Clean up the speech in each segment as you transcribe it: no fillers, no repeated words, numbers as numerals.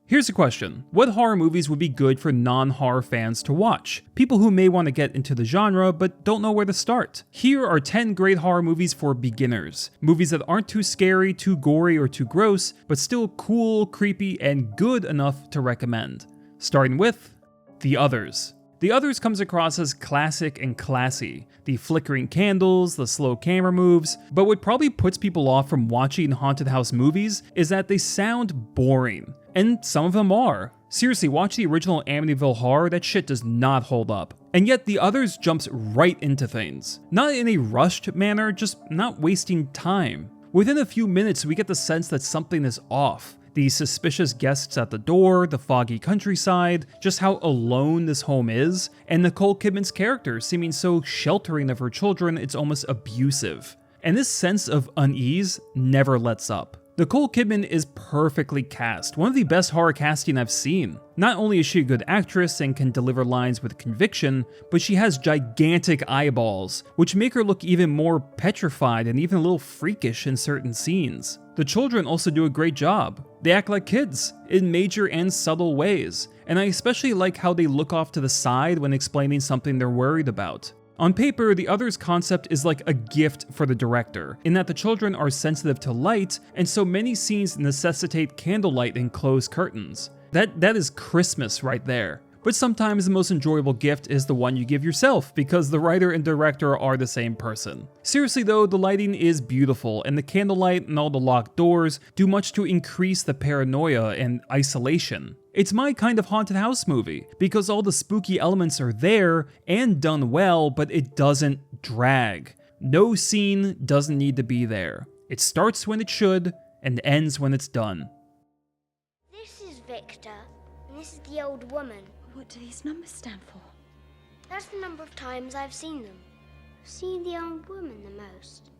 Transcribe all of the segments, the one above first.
Here's a question. What horror movies would be good for non-horror fans to watch? People who may want to get into the genre but don't know where to start. Here are 10 great horror movies for beginners. Movies that aren't too scary, too gory, or too gross, but still cool, creepy, and good enough to recommend. Starting with The Others. The Others comes across as classic and classy. The flickering candles, the slow camera moves, but what probably puts people off from watching haunted house movies is that they sound boring. And some of them are. Seriously, watch the original Amityville Horror, that shit does not hold up. And yet The Others jumps right into things. Not in a rushed manner, just not wasting time. Within a few minutes, we get the sense that something is off. The suspicious guests at the door, the foggy countryside, just how alone this home is, and Nicole Kidman's character seeming so sheltering of her children it's almost abusive. And this sense of unease never lets up. Nicole Kidman is perfectly cast, one of the best horror casting I've seen. Not only is she a good actress and can deliver lines with conviction, but she has gigantic eyeballs, which make her look even more petrified and even a little freakish in certain scenes. The children also do a great job. They act like kids, in major and subtle ways, and I especially like how they look off to the side when explaining something they're worried about. On paper, The Others concept is like a gift for the director, in that the children are sensitive to light, and so many scenes necessitate candlelight and closed curtains. That is Christmas right there. But sometimes the most enjoyable gift is the one you give yourself, because the writer and director are the same person. Seriously though, the lighting is beautiful, and the candlelight and all the locked doors do much to increase the paranoia and isolation. It's my kind of haunted house movie, because all the spooky elements are there and done well, but it doesn't drag. No scene doesn't need to be there. It starts when it should, and ends when it's done. This is Victor, and this is the old woman. What do these numbers stand for? That's the number of times I've seen them. I've seen the old woman the most.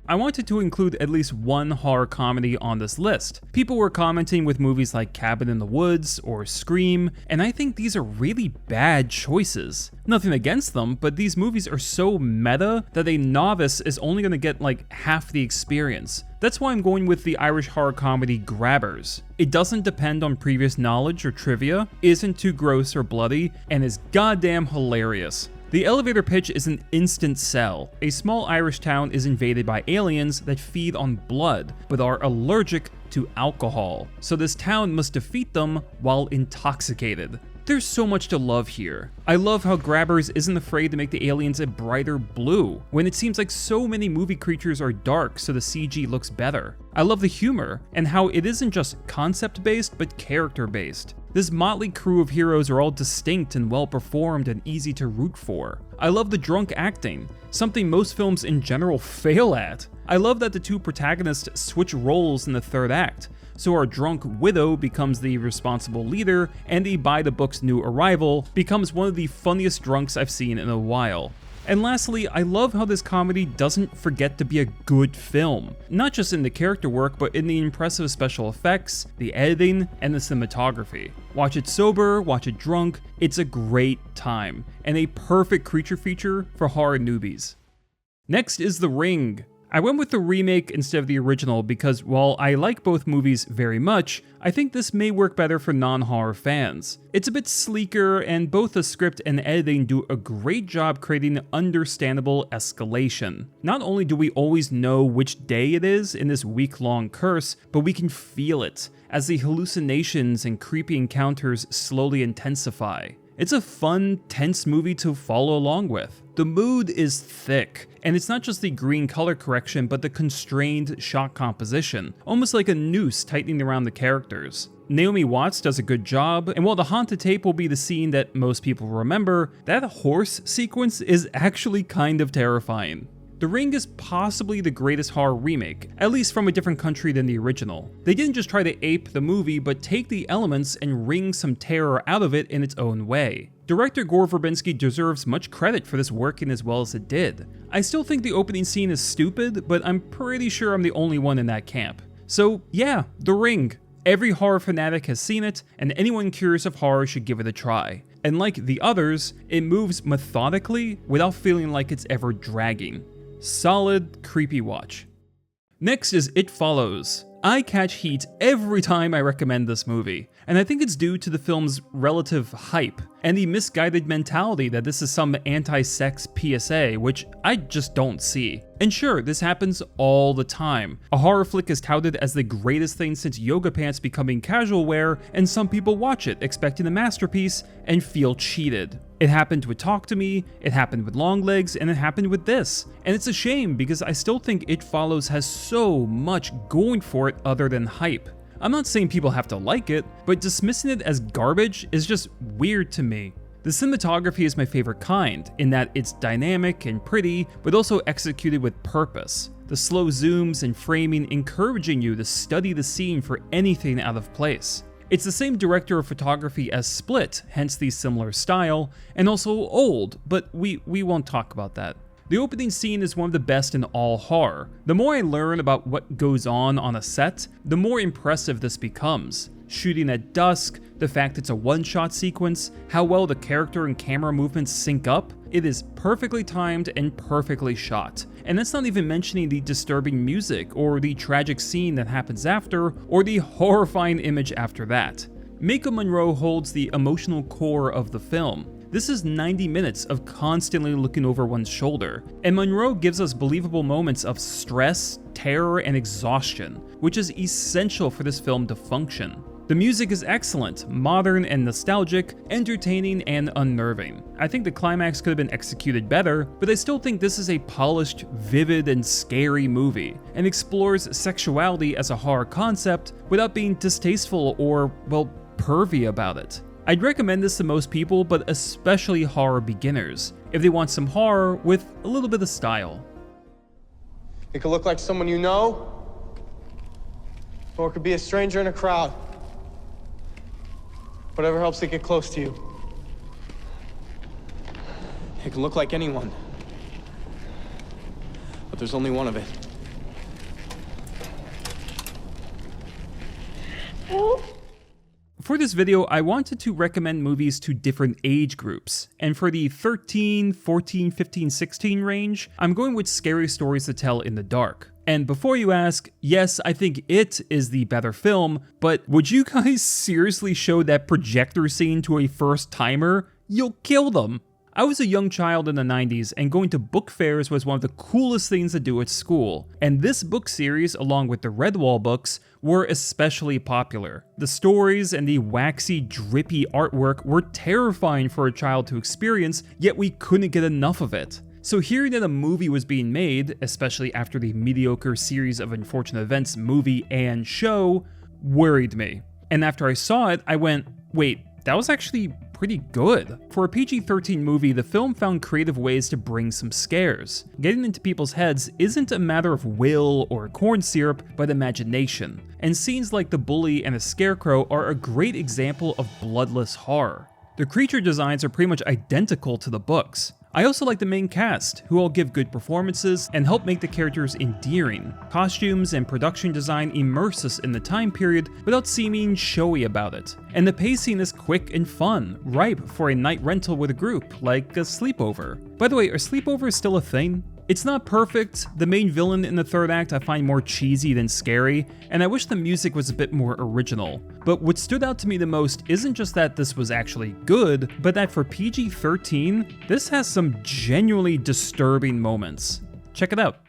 I wanted to include at least one horror comedy on this list. People were commenting with movies like Cabin in the Woods or Scream, and I think these are really bad choices. Nothing against them, but these movies are so meta that a novice is only going to get like half the experience. That's why I'm going with the Irish horror comedy Grabbers. It doesn't depend on previous knowledge or trivia, isn't too gross or bloody, and is goddamn hilarious. The elevator pitch is an instant sell. A small Irish town is invaded by aliens that feed on blood, but are allergic to alcohol. So this town must defeat them while intoxicated. There's so much to love here. I love how Grabbers isn't afraid to make the aliens a brighter blue, when it seems like so many movie creatures are dark so the CG looks better. I love the humor, and how it isn't just concept-based, but character-based. This motley crew of heroes are all distinct and well-performed and easy to root for. I love the drunk acting, something most films in general fail at. I love that the two protagonists switch roles in the third act, so our drunk widow becomes the responsible leader, and the by-the-book's new arrival becomes one of the funniest drunks I've seen in a while. And lastly, I love how this comedy doesn't forget to be a good film. Not just in the character work, but in the impressive special effects, the editing, and the cinematography. Watch it sober, watch it drunk, it's a great time, and a perfect creature feature for horror newbies. Next is The Ring. I went with the remake instead of the original because while I like both movies very much, I think this may work better for non-horror fans. It's a bit sleeker, and both the script and editing do a great job creating understandable escalation. Not only do we always know which day it is in this week-long curse, but we can feel it as the hallucinations and creepy encounters slowly intensify. It's a fun, tense movie to follow along with. The mood is thick, and it's not just the green color correction, but the constrained shot composition, almost like a noose tightening around the characters. Naomi Watts does a good job, and while the haunted tape will be the scene that most people remember, that horse sequence is actually kind of terrifying. The Ring is possibly the greatest horror remake, at least from a different country than the original. They didn't just try to ape the movie, but take the elements and wring some terror out of it in its own way. Director Gore Verbinski deserves much credit for this working as well as it did. I still think the opening scene is stupid, but I'm pretty sure I'm the only one in that camp. So yeah, The Ring. Every horror fanatic has seen it, and anyone curious of horror should give it a try. And like The Others, it moves methodically without feeling like it's ever dragging. Solid, creepy watch. Next is It Follows. I catch heat every time I recommend this movie, and I think it's due to the film's relative hype and the misguided mentality that this is some anti-sex PSA, which I just don't see. And sure, this happens all the time. A horror flick is touted as the greatest thing since yoga pants becoming casual wear, and some people watch it expecting a masterpiece and feel cheated. It happened with Talk to Me, it happened with Longlegs, and it happened with this. And it's a shame because I still think It Follows has so much going for it other than hype. I'm not saying people have to like it, but dismissing it as garbage is just weird to me. The cinematography is my favorite kind, in that it's dynamic and pretty, but also executed with purpose. The slow zooms and framing encouraging you to study the scene for anything out of place. It's the same director of photography as Split, hence the similar style, and also old, but we won't talk about that. The opening scene is one of the best in all horror. The more I learn about what goes on a set, the more impressive this becomes. Shooting at dusk, the fact it's a one-shot sequence, how well the character and camera movements sync up, it is perfectly timed and perfectly shot. And that's not even mentioning the disturbing music, or the tragic scene that happens after, or the horrifying image after that. Maika Monroe holds the emotional core of the film. This is 90 minutes of constantly looking over one's shoulder, and Monroe gives us believable moments of stress, terror, and exhaustion, which is essential for this film to function. The music is excellent, modern and nostalgic, entertaining and unnerving. I think the climax could have been executed better, but I still think this is a polished, vivid, and scary movie, and explores sexuality as a horror concept without being distasteful or, well, pervy about it. I'd recommend this to most people, but especially horror beginners, if they want some horror with a little bit of style. It could look like someone you know, or it could be a stranger in a crowd. Whatever helps it get close to you. It can look like anyone, but there's only one of it. For this video, I wanted to recommend movies to different age groups, and for the 13, 14, 15, 16 range, I'm going with Scary Stories to Tell in the Dark. And before you ask, yes, I think It is the better film, but would you guys seriously show that projector scene to a first-timer? You'll kill them! I was a young child in the 90s, and going to book fairs was one of the coolest things to do at school, and this book series, along with the Redwall books, were especially popular. The stories and the waxy, drippy artwork were terrifying for a child to experience, yet we couldn't get enough of it. So hearing that a movie was being made, especially after the mediocre Series of Unfortunate Events movie and show, worried me. And after I saw it, I went, wait, that was actually pretty good. For a PG-13 movie, the film found creative ways to bring some scares. Getting into people's heads isn't a matter of will or corn syrup, but imagination. And scenes like the bully and a scarecrow are a great example of bloodless horror. The creature designs are pretty much identical to the books. I also like the main cast, who all give good performances and help make the characters endearing. Costumes and production design immerse us in the time period without seeming showy about it. And the pacing is quick and fun, ripe for a night rental with a group, like a sleepover. By the way, are sleepovers still a thing? It's not perfect, the main villain in the third act I find more cheesy than scary, and I wish the music was a bit more original. But what stood out to me the most isn't just that this was actually good, but that for PG-13, this has some genuinely disturbing moments. Check it out.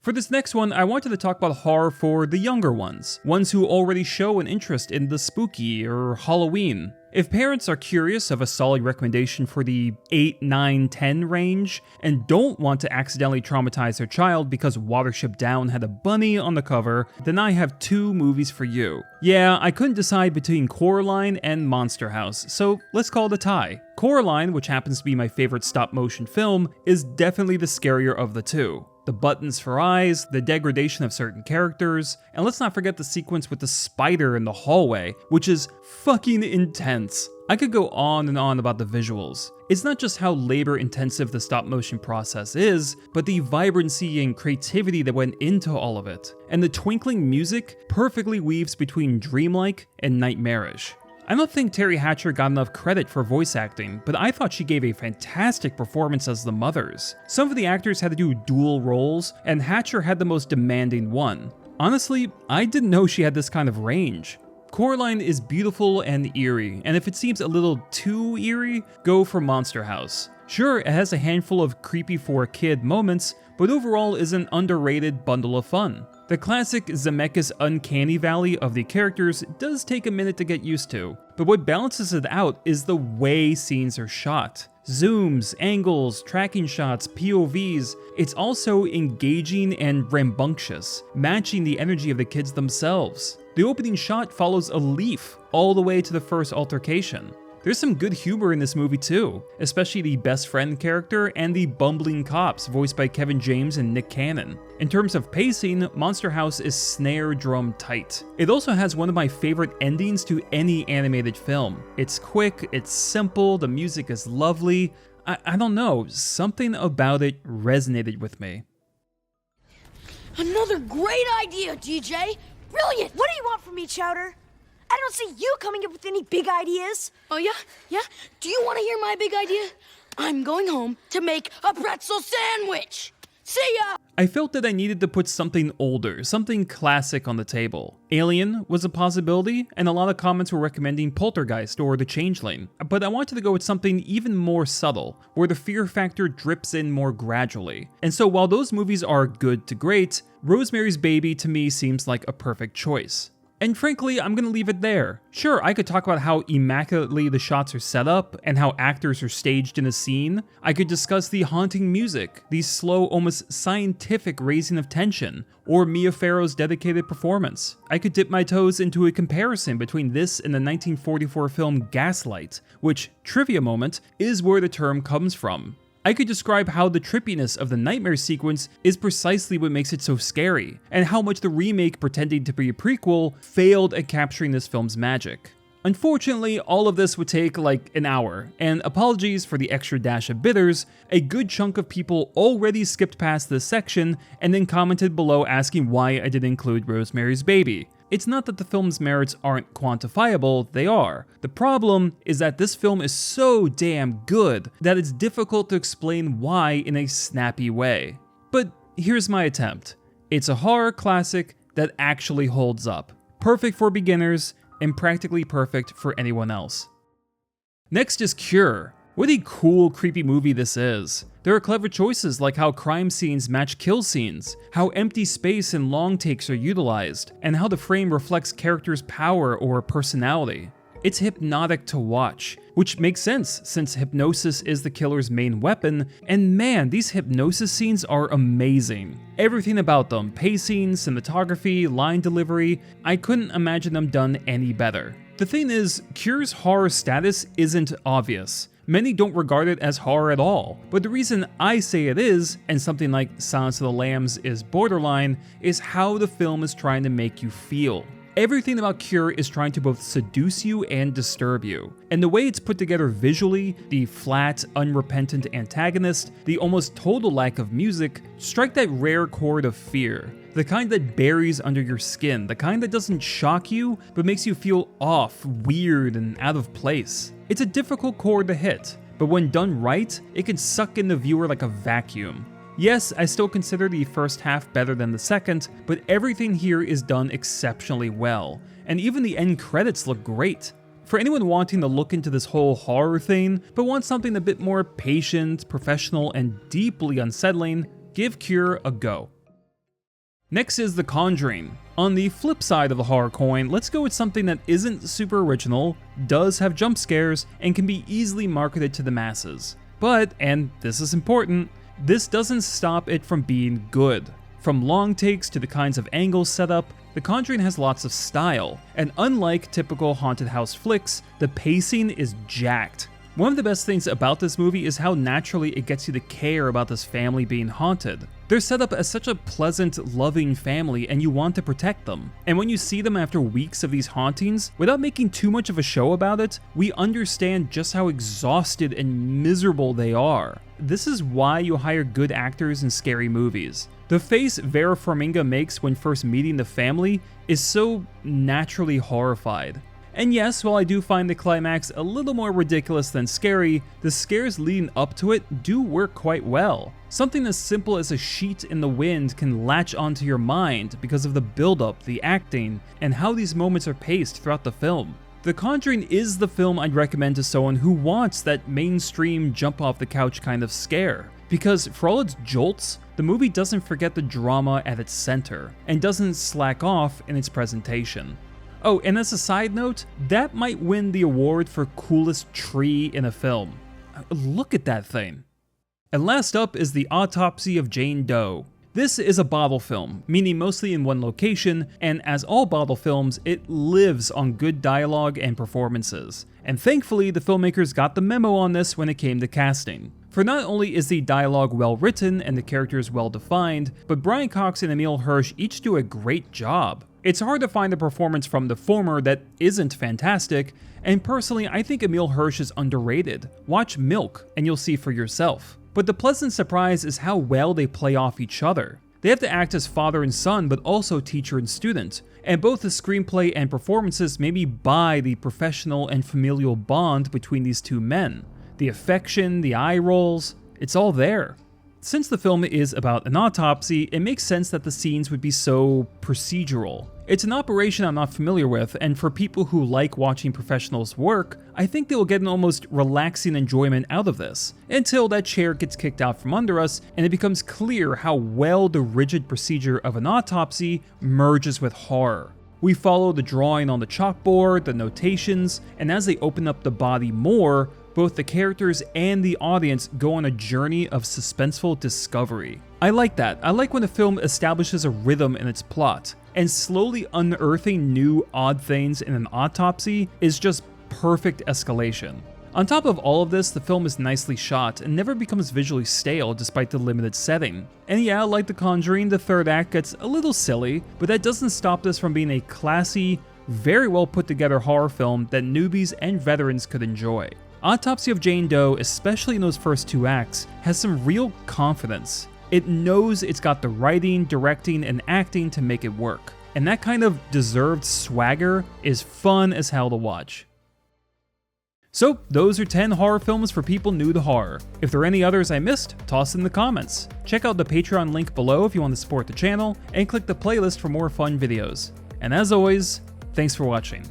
For this next one, I wanted to talk about horror for the younger ones who already show an interest in the spooky or Halloween. If parents are curious of a solid recommendation for the 8, 9, 10 range, and don't want to accidentally traumatize their child because Watership Down had a bunny on the cover, then I have two movies for you. Yeah, I couldn't decide between Coraline and Monster House, so let's call it a tie. Coraline, which happens to be my favorite stop-motion film, is definitely the scarier of the two. The buttons for eyes, the degradation of certain characters, and let's not forget the sequence with the spider in the hallway, which is fucking intense. I could go on and on about the visuals. It's not just how labor-intensive the stop-motion process is, but the vibrancy and creativity that went into all of it. And the twinkling music perfectly weaves between dreamlike and nightmarish. I don't think Terry Hatcher got enough credit for voice acting, but I thought she gave a fantastic performance as the mothers. Some of the actors had to do dual roles, and Hatcher had the most demanding one. Honestly, I didn't know she had this kind of range. Coraline is beautiful and eerie, and if it seems a little too eerie, go for Monster House. Sure, it has a handful of creepy for a kid moments, but overall is an underrated bundle of fun. The classic Zemeckis uncanny valley of the characters does take a minute to get used to, but what balances it out is the way scenes are shot. Zooms, angles, tracking shots, POVs, it's also engaging and rambunctious, matching the energy of the kids themselves. The opening shot follows a leaf all the way to the first altercation. There's some good humor in this movie too, especially the best friend character and the bumbling cops voiced by Kevin James and Nick Cannon. In terms of pacing, Monster House is snare drum tight. It also has one of my favorite endings to any animated film. It's quick, it's simple, the music is lovely. I don't know, something about it resonated with me. Another great idea, DJ! Brilliant! What do you want from me, Chowder? I don't see you coming up with any big ideas. Oh yeah? Yeah? Do you want to hear my big idea? I'm going home to make a pretzel sandwich! See ya! I felt that I needed to put something older, something classic on the table. Alien was a possibility, and a lot of comments were recommending Poltergeist or The Changeling. But I wanted to go with something even more subtle, where the fear factor drips in more gradually. And so while those movies are good to great, Rosemary's Baby to me seems like a perfect choice. And frankly, I'm gonna leave it there. Sure, I could talk about how immaculately the shots are set up and how actors are staged in a scene. I could discuss the haunting music, the slow, almost scientific raising of tension, or Mia Farrow's dedicated performance. I could dip my toes into a comparison between this and the 1944 film Gaslight, which, trivia moment, is where the term comes from. I could describe how the trippiness of the nightmare sequence is precisely what makes it so scary, and how much the remake pretending to be a prequel failed at capturing this film's magic. Unfortunately, all of this would take like an hour, and apologies for the extra dash of bitters, a good chunk of people already skipped past this section and then commented below asking why I didn't include Rosemary's Baby. It's not that the film's merits aren't quantifiable, they are. The problem is that this film is so damn good that it's difficult to explain why in a snappy way. But here's my attempt. It's a horror classic that actually holds up. Perfect for beginners, and practically perfect for anyone else. Next is Cure. What a cool, creepy movie this is. There are clever choices like how crime scenes match kill scenes, how empty space and long takes are utilized, and how the frame reflects characters' power or personality. It's hypnotic to watch, which makes sense since hypnosis is the killer's main weapon, and man, these hypnosis scenes are amazing. Everything about them, pacing, cinematography, line delivery, I couldn't imagine them done any better. The thing is, Cure's horror status isn't obvious. Many don't regard it as horror at all, but the reason I say it is, and something like Silence of the Lambs is borderline, is how the film is trying to make you feel. Everything about Cure is trying to both seduce you and disturb you, and the way it's put together visually, the flat, unrepentant antagonist, the almost total lack of music, strike that rare chord of fear. The kind that buries under your skin, the kind that doesn't shock you, but makes you feel off, weird, and out of place. It's a difficult chord to hit, but when done right, it can suck in the viewer like a vacuum. Yes, I still consider the first half better than the second, but everything here is done exceptionally well, and even the end credits look great. For anyone wanting to look into this whole horror thing, but wants something a bit more patient, professional, and deeply unsettling, give Cure a go. Next is The Conjuring. On the flip side of the horror coin, let's go with something that isn't super original, does have jump scares, and can be easily marketed to the masses. But, and this is important, this doesn't stop it from being good. From long takes to the kinds of angles set up, The Conjuring has lots of style, and unlike typical haunted house flicks, the pacing is jacked. One of the best things about this movie is how naturally it gets you to care about this family being haunted. They're set up as such a pleasant, loving family and you want to protect them. And when you see them after weeks of these hauntings, without making too much of a show about it, we understand just how exhausted and miserable they are. This is why you hire good actors in scary movies. The face Vera Farmiga makes when first meeting the family is so naturally horrified. And yes, while I do find the climax a little more ridiculous than scary, the scares leading up to it do work quite well. Something as simple as a sheet in the wind can latch onto your mind because of the build-up, the acting, and how these moments are paced throughout the film. The Conjuring is the film I'd recommend to someone who wants that mainstream jump off the couch kind of scare, because for all its jolts, the movie doesn't forget the drama at its center, and doesn't slack off in its presentation. Oh, and as a side note, that might win the award for coolest tree in a film. Look at that thing. And last up is the Autopsy of Jane Doe. This is a bottle film, meaning mostly in one location, and as all bottle films, it lives on good dialogue and performances. And thankfully, the filmmakers got the memo on this when it came to casting. For not only is the dialogue well written and the characters well defined, but Brian Cox and Emile Hirsch each do a great job. It's hard to find a performance from the former that isn't fantastic, and personally I think Emile Hirsch is underrated. Watch Milk and you'll see for yourself. But the pleasant surprise is how well they play off each other. They have to act as father and son, but also teacher and student, and both the screenplay and performances maybe buy the professional and familial bond between these two men. The affection, the eye rolls, it's all there. Since the film is about an autopsy, it makes sense that the scenes would be so procedural. It's an operation I'm not familiar with, and for people who like watching professionals work, I think they will get an almost relaxing enjoyment out of this, until that chair gets kicked out from under us and it becomes clear how well the rigid procedure of an autopsy merges with horror. We follow the drawing on the chalkboard, the notations, and as they open up the body more, both the characters and the audience go on a journey of suspenseful discovery. I like that. I like when a film establishes a rhythm in its plot, and slowly unearthing new odd things in an autopsy is just perfect escalation. On top of all of this, the film is nicely shot and never becomes visually stale despite the limited setting. And yeah, like The Conjuring, the third act gets a little silly, but that doesn't stop this from being a classy, very well put together horror film that newbies and veterans could enjoy. Autopsy of Jane Doe, especially in those first two acts, has some real confidence. It knows it's got the writing, directing, and acting to make it work. And that kind of deserved swagger is fun as hell to watch. So, those are 10 horror films for people new to horror. If there are any others I missed, toss in the comments. Check out the Patreon link below if you want to support the channel, and click the playlist for more fun videos. And as always, thanks for watching.